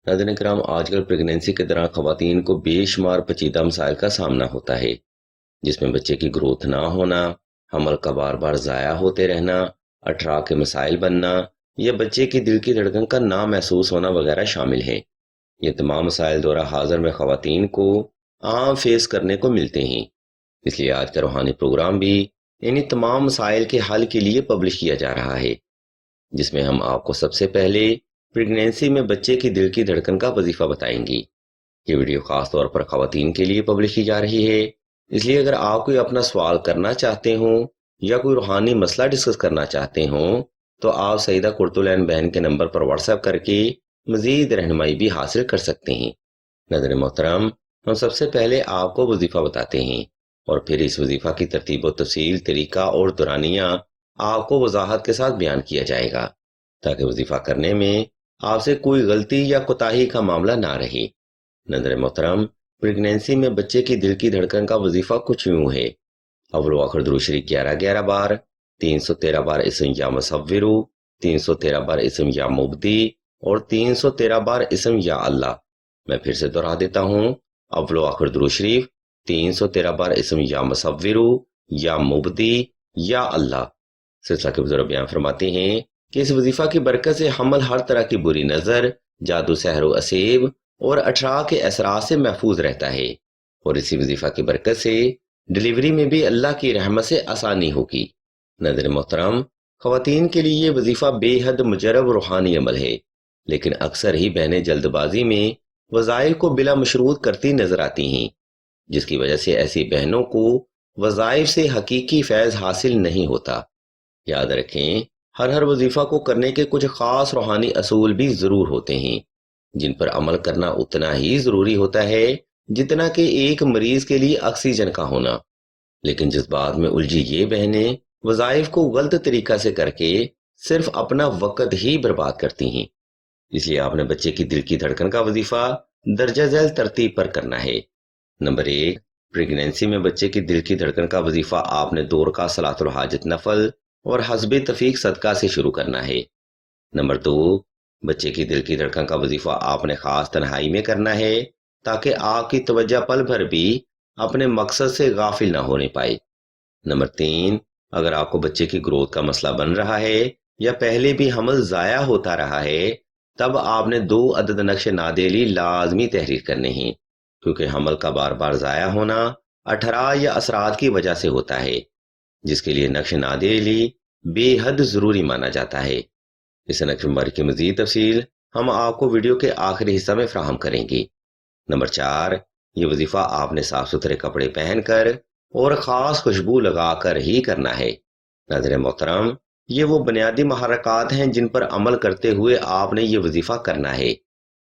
ناظرین کرام، آج کل پریگنینسی کے دوران خواتین کو بے شمار پیچیدہ مسائل کا سامنا ہوتا ہے، جس میں بچے کی گروتھ نہ ہونا، حمل کا بار بار ضائع ہوتے رہنا، اٹھرا کے مسائل بننا یا بچے کی دل کی دھڑکن کا نہ محسوس ہونا وغیرہ شامل ہیں۔ یہ تمام مسائل دورہ حاضر میں خواتین کو عام فیس کرنے کو ملتے ہیں، اس لیے آج کا روحانی پروگرام بھی انہی تمام مسائل کے حل کے لیے پبلش کیا جا رہا ہے، جس میں ہم آپ کو سب سے پہلے پریگنینسی میں بچے کی دل کی دھڑکن کا وظیفہ بتائیں گی۔ یہ ویڈیو خاص طور پر خواتین کے لیے پبلش کی جا رہی ہے، اس لیے اگر آپ کوئی اپنا سوال کرنا چاہتے ہوں یا کوئی روحانی مسئلہ ڈسکس کرنا چاہتے ہوں تو آپ سیدہ قرۃ بہن کے نمبر پر واٹس ایپ کر کے مزید رہنمائی بھی حاصل کر سکتے ہیں۔ ناظر محترم، ہم سب سے پہلے آپ کو وظیفہ بتاتے ہیں اور پھر اس وظیفہ کی ترتیب و تفصیل، طریقہ اور دورانیہ آپ کو وضاحت کے ساتھ بیان کیا جائے گا، تاکہ وظیفہ کرنے میں آپ سے کوئی غلطی یا کوتاہی کا معاملہ نہ رہے۔ ناظر محترم، پریگنینسی میں بچے کی دل کی دھڑکن کا وظیفہ کچھ یوں ہے: اول و آخر درود شریف 11 بار، 313 بار اسم یا مصورو، 313 بار اسم یا مبدی اور 313 بار اسم یا اللہ۔ میں پھر سے دہرا دیتا ہوں: اول و آخر درود شریف، 313 بار اسم یا مصورو یا مبدی یا اللہ۔ سلسلہ کے بزرگ بیان فرماتے ہیں کہ اس وظیفہ کی برکت سے حمل ہر طرح کی بری نظر، جادو، سحر و اسیب اور اٹھرا کے اثرات سے محفوظ رہتا ہے، اور اسی وظیفہ کی برکت سے ڈلیوری میں بھی اللہ کی رحمت سے آسانی ہوگی۔ ناظر محترم، خواتین کے لیے یہ وظیفہ بے حد مجرب روحانی عمل ہے، لیکن اکثر ہی بہنیں جلد بازی میں وظائف کو بلا مشروط کرتی نظر آتی ہیں، جس کی وجہ سے ایسی بہنوں کو وظائف سے حقیقی فیض حاصل نہیں ہوتا۔ یاد رکھیں، ہر وظیفہ کو کرنے کے کچھ خاص روحانی اصول بھی ضرور ہوتے ہیں، جن پر عمل کرنا اتنا ہی ضروری ہوتا ہے جتنا کہ ایک مریض کے لیے آکسیجن کا ہونا۔ لیکن جس بات میں الجھی یہ بہنیں وظائف کو غلط طریقہ سے کر کے صرف اپنا وقت ہی برباد کرتی ہیں، اس لیے آپ نے بچے کی دل کی دھڑکن کا وظیفہ درجہ ذیل ترتیب پر کرنا ہے۔ نمبر 1، پریگنینسی میں بچے کی دل کی دھڑکن کا وظیفہ آپ نے 2 رکعت صلاۃ الحاجت نفل اور حسب تفیق صدقہ سے شروع کرنا ہے۔ نمبر 2، بچے کی دل کی دھڑکن کا وظیفہ آپ نے خاص تنہائی میں کرنا ہے، تاکہ آپ کی توجہ پل بھر بھی اپنے مقصد سے غافل نہ ہونے پائے۔ نمبر 3، اگر آپ کو بچے کی گروتھ کا مسئلہ بن رہا ہے یا پہلے بھی حمل ضائع ہوتا رہا ہے، تب آپ نے 2 عدد نقش نادیلی لازمی تحریر کرنے ہیں، کیونکہ حمل کا بار بار ضائع ہونا اٹھرا یا اثرات کی وجہ سے ہوتا ہے، جس کے لیے نقش نادیلی بے حد ضروری مانا جاتا ہے۔ اس نقش مبارک کی مزید تفصیل ہم آپ کو ویڈیو کے آخری حصہ میں فراہم کریں گے۔ نمبر 4، یہ وظیفہ آپ نے صاف ستھرے کپڑے پہن کر اور خاص خوشبو لگا کر ہی کرنا ہے۔ ناظر محترم، یہ وہ بنیادی محرکات ہیں جن پر عمل کرتے ہوئے آپ نے یہ وظیفہ کرنا ہے،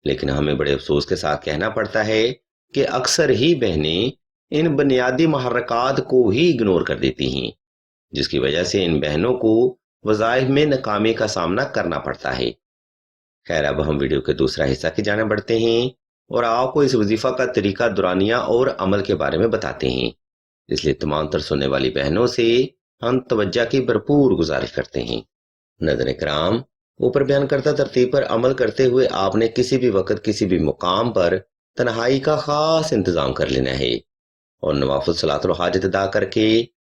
لیکن ہمیں بڑے افسوس کے ساتھ کہنا پڑتا ہے کہ اکثر ہی بہنیں ان بنیادی محرکات کو ہی اگنور کر دیتی ہیں، جس کی وجہ سے ان بہنوں کو وظائف میں ناکامی کا سامنا کرنا پڑتا ہے۔ خیر، اب ہم ویڈیو کے دوسرا حصہ کی جانب بڑھتے ہیں اور آپ کو اس وظیفہ کا طریقہ، دورانیہ اور عمل کے بارے میں بتاتے ہیں، اس لیے تمام تر سننے والی بہنوں سے ہم توجہ کی بھرپور گزارش کرتے ہیں۔ ناظرین اکرام، اوپر بیان کردہ ترتیب پر عمل کرتے ہوئے آپ نے کسی بھی وقت کسی بھی مقام پر تنہائی کا خاص انتظام کر لینا ہے اور نوافل صلاۃ الحاجت ادا کر کے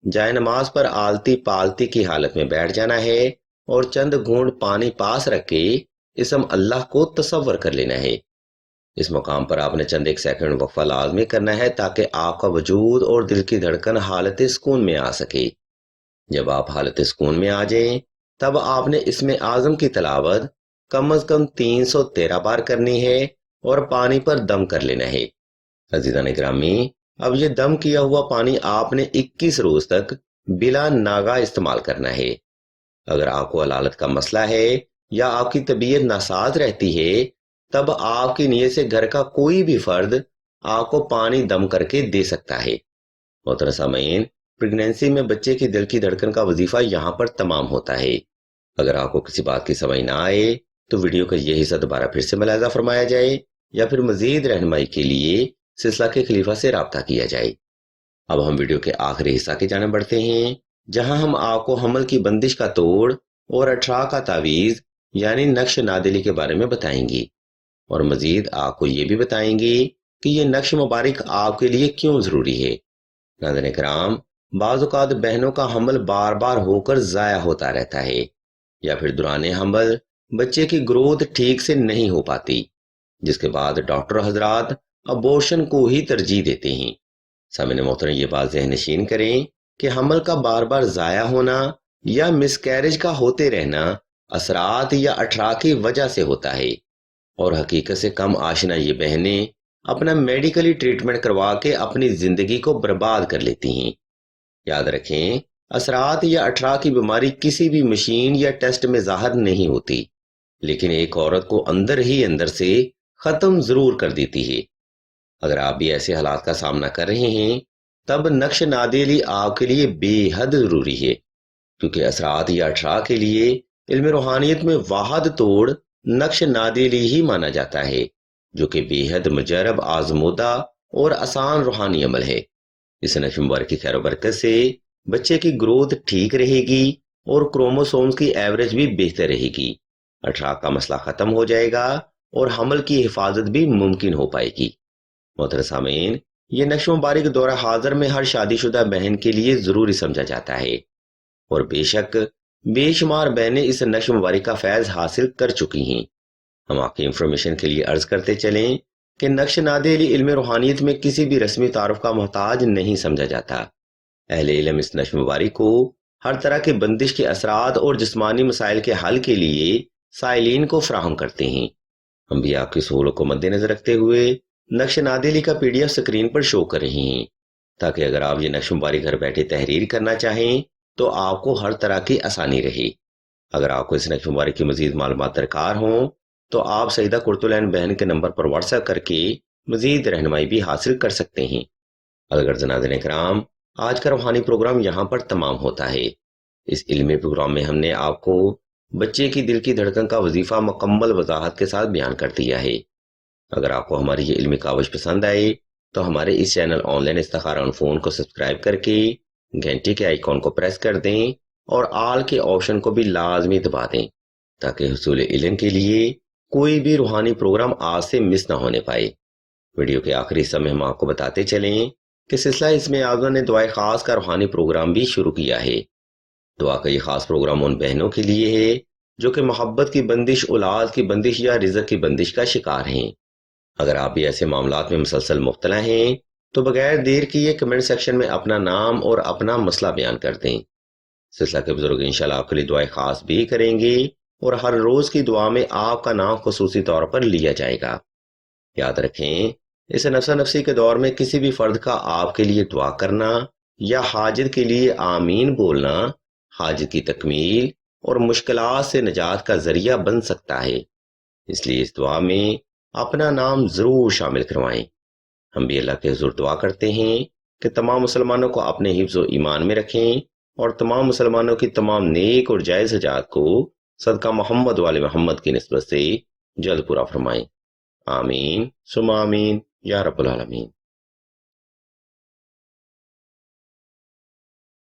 جائے نماز پر آلتی پالتی کی حالت میں بیٹھ جانا ہے اور چند گھونٹ پانی پاس رکھ کے اسم اللہ کو تصور کر لینا ہے۔ اس مقام پر آپ نے چند ایک سیکنڈ وقفہ لازمی کرنا ہے تاکہ آپ کا وجود اور دل کی دھڑکن حالت سکون میں آ سکے۔ جب آپ حالت سکون میں آ جائیں تب آپ نے اسم اعظم کی تلاوت کم از کم 313 بار کرنی ہے اور پانی پر دم کر لینا ہے۔ عزیزان گرامی، اب یہ دم کیا ہوا پانی آپ نے 21 روز تک بلا ناغہ استعمال کرنا ہے۔ اگر آپ کو علالت کا مسئلہ ہے یا آپ کی طبیعت ناساز رہتی ہے، تب آپ کی نیت سے گھر کا کوئی بھی فرد آپ کو پانی دم کر کے دے سکتا ہے۔ محترم سامعین، پریگنینسی میں بچے کی دل کی دھڑکن کا وظیفہ یہاں پر تمام ہوتا ہے۔ اگر آپ کو کسی بات کی سمجھ نہ آئے تو ویڈیو کا یہ حصہ دوبارہ پھر سے ملاحظہ فرمایا جائے یا پھر مزید رہنمائی کے لیے سلسلہ کے خلیفہ سے رابطہ کیا جائے۔ اب ہم ویڈیو کے آخری حصہ کی جانب بڑھتے ہیں، جہاں ہم آپ کو حمل کی بندش کا توڑ اور اٹھرا کا تعویذ یعنی نقش نادلی کے بارے میں بتائیں گی۔ اور مزید آپ کو یہ بھی بتائیں گے کہ یہ نقش مبارک آپ کے لیے کیوں ضروری ہے۔ ناظرین کرام، بعض اوقات بہنوں کا حمل بار بار ہو کر ضائع ہوتا رہتا ہے، یا پھر دوران حمل بچے کی گروتھ ٹھیک سے نہیں ہو پاتی، جس کے بعد ڈاکٹر حضرات ابورشن کو ہی ترجیح دیتے ہیں۔ سامعین محترم، یہ بات ذہن نشین کریں کہ حمل کا بار بار ضائع ہونا یا مس کیریج کا ہوتے رہنا اثرات یا اٹھرا کی وجہ سے ہوتا ہے، اور حقیقت سے کم آشنا یہ بہنیں اپنا میڈیکلی ٹریٹمنٹ کروا کے اپنی زندگی کو برباد کر لیتی ہیں۔ یاد رکھیں، اثرات یا اٹھرا کی بیماری کسی بھی مشین یا ٹیسٹ میں ظاہر نہیں ہوتی، لیکن ایک عورت کو اندر ہی اندر سے ختم ضرور کر دیتی ہے۔ اگر آپ بھی ایسے حالات کا سامنا کر رہے ہیں، تب نقش نادیلی آپ کے لیے بے حد ضروری ہے، کیونکہ اثرات یا اٹھرا کے لیے علم روحانیت میں واحد توڑ نقش نادیلی ہی مانا جاتا ہے، جو کہ بے حد مجرب، آزمودہ اور آسان روحانی عمل ہے۔ اس نقش مبارک کی خیر و برکت سے بچے کی گروتھ ٹھیک رہے گی اور کروموسومز کی ایوریج بھی بہتر رہے گی، اٹھرا کا مسئلہ ختم ہو جائے گا اور حمل کی حفاظت بھی ممکن ہو پائے گی۔ محترم سامعین، یہ نقش مبارک دور حاضر میں ہر شادی شدہ بہن کے لیے ضروری سمجھا جاتا ہے، اور بے شک بے شمار بہنیں اس نقش مبارک کا فیض حاصل کر چکی ہیں۔ ہم آپ کی انفارمیشن کے لیے عرض کرتے چلیں کہ نقش نادیلی علم روحانیت میں کسی بھی رسمی تعارف کا محتاج نہیں سمجھا جاتا۔ اہل علم اس نقش مبارک کو ہر طرح کے بندش کے اثرات اور جسمانی مسائل کے حل کے لیے سائلین کو فراہم کرتے ہیں۔ ہم بھی آپ کی سہولت کو مد نظر رکھتے ہوئے نقش نادیلی کا PDF سکرین پر شو کر رہے ہیں، تاکہ اگر آپ یہ نقش مبارک گھر بیٹھے تحریر کرنا چاہیں تو آپ کو ہر طرح کی آسانی رہے۔ اگر آپ کو اس نقش مبارک کی مزید معلومات درکار ہوں تو آپ سیدہ کرتلین بہن کے نمبر پر واٹس ایپ کر کے مزید رہنمائی بھی حاصل کر سکتے ہیں۔ الغرض ناظرین کرام، آج کا روحانی پروگرام یہاں پر تمام ہوتا ہے۔ اس علمی پروگرام میں ہم نے آپ کو بچے کی دل کی دھڑکن کا وظیفہ مکمل وضاحت کے ساتھ بیان کر دیا ہے۔ اگر آپ کو ہماری یہ علمی کاوش پسند آئے تو ہمارے اس چینل آن لائن استخارہ آن فون کو سبسکرائب کر کے گھنٹی کے آئیکن کو پریس کر دیں اور آل کے آپشن کو بھی لازمی دبا دیں، تاکہ حصول علم کے لیے کوئی بھی روحانی پروگرام آج سے مس نہ ہونے پائے۔ ویڈیو کے آخری حصہ میں ہم آپ کو بتاتے چلیں کہ سلسلہ اسم اعظم نے دعائے خاص کا روحانی پروگرام بھی شروع کیا ہے۔ دعا کا یہ خاص پروگرام ان بہنوں کے لیے ہے جو کہ محبت کی بندش، اولاد کی بندش یا رزق کی بندش کا شکار ہیں۔ اگر آپ بھی ایسے معاملات میں مسلسل مبتلا ہیں تو بغیر دیر کیے کمنٹ سیکشن میں اپنا نام اور اپنا مسئلہ بیان کر دیں۔ سلسلہ کے بزرگ انشاءاللہ آپ کے لیے دعائیں خاص بھی کریں گے اور ہر روز کی دعا میں آپ کا نام خصوصی طور پر لیا جائے گا۔ یاد رکھیں، اس نفسا نفسی کے دور میں کسی بھی فرد کا آپ کے لیے دعا کرنا یا حاجت کے لیے آمین بولنا حاجت کی تکمیل اور مشکلات سے نجات کا ذریعہ بن سکتا ہے، اس لیے اس دعا میں اپنا نام ضرور شامل کروائیں۔ ہم بھی اللہ کے حضور دعا کرتے ہیں کہ تمام مسلمانوں کو اپنے حفظ و ایمان میں رکھیں اور تمام مسلمانوں کی تمام نیک اور جائز حاجات کو صدقہ محمد وال محمد کی نسبت سے جلد پورا فرمائیں۔ آمین ثم آمین یا رب العالمین۔